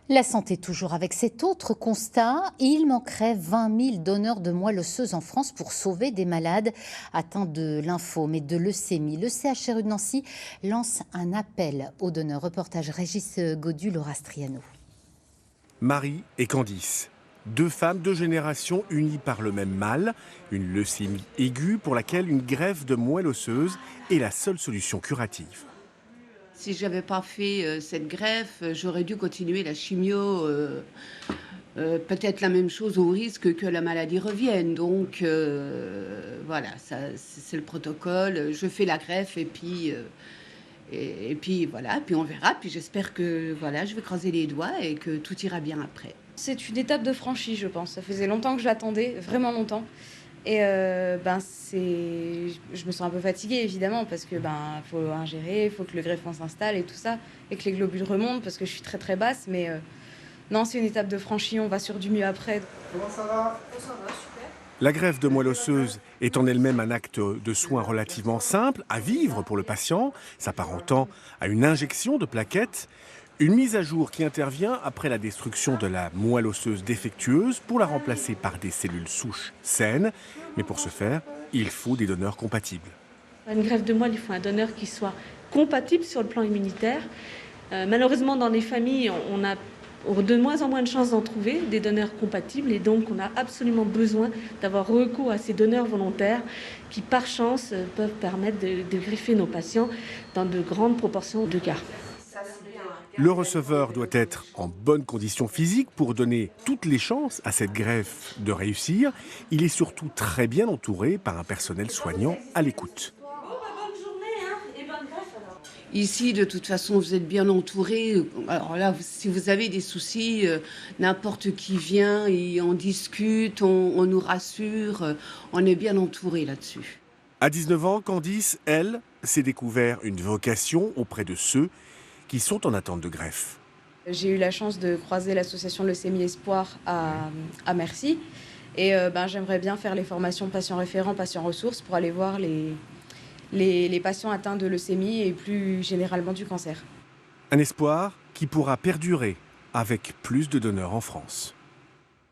La santé toujours avec cet autre constat, il manquerait 20 000 donneurs de moelle osseuse en France pour sauver des malades atteints de lymphome et de leucémie. Le CHRU de Nancy lance un appel aux donneurs. Reportage Régis Godu, Laura Striano. Marie et Candice, deux femmes de génération unies par le même mal, une leucémie aiguë pour laquelle une greffe de moelle osseuse est la seule solution curative. Si je n'avais pas fait cette greffe, j'aurais dû continuer la chimio, peut-être la même chose au risque que la maladie revienne. Donc voilà, c'est le protocole. Je fais la greffe et puis voilà, puis on verra. Puis j'espère que voilà, je vais croiser les doigts et que tout ira bien après. C'est une étape de franchie, je pense. Ça faisait longtemps que je l'attendais, vraiment longtemps. Et je me sens un peu fatiguée évidemment parce que faut ingérer, il faut que le greffon s'installe et tout ça, et que les globules remontent parce que je suis très très basse. Mais non, c'est une étape de franchie, on va sur du mieux après. Comment ça va? Ça va, super. La greffe de moelle osseuse est en elle-même un acte de soin relativement simple à vivre pour le patient, s'apparentant à une injection de plaquettes. Une mise à jour qui intervient après la destruction de la moelle osseuse défectueuse pour la remplacer par des cellules souches saines. Mais pour ce faire, il faut des donneurs compatibles. Une greffe de moelle, il faut un donneur qui soit compatible sur le plan immunitaire. Malheureusement, dans les familles, on a de moins en moins de chances d'en trouver des donneurs compatibles. Et donc, on a absolument besoin d'avoir recours à ces donneurs volontaires qui, par chance, peuvent permettre de greffer nos patients dans de grandes proportions de cas. Le receveur doit être en bonne condition physique pour donner toutes les chances à cette greffe de réussir. Il est surtout très bien entouré par un personnel soignant à l'écoute. Bonne journée et bonne greffe alors. Ici, de toute façon, vous êtes bien entourés. Alors là, si vous avez des soucis, n'importe qui vient et on discute, on nous rassure. On est bien entourés là-dessus. À 19 ans, Candice, elle, s'est découvert une vocation auprès de ceux qui sont en attente de greffe. J'ai eu la chance de croiser l'association Leucémie Espoir à Mercy. Et j'aimerais bien faire les formations patients référents, patients ressources pour aller voir les patients atteints de leucémie et plus généralement du cancer. Un espoir qui pourra perdurer avec plus de donneurs en France.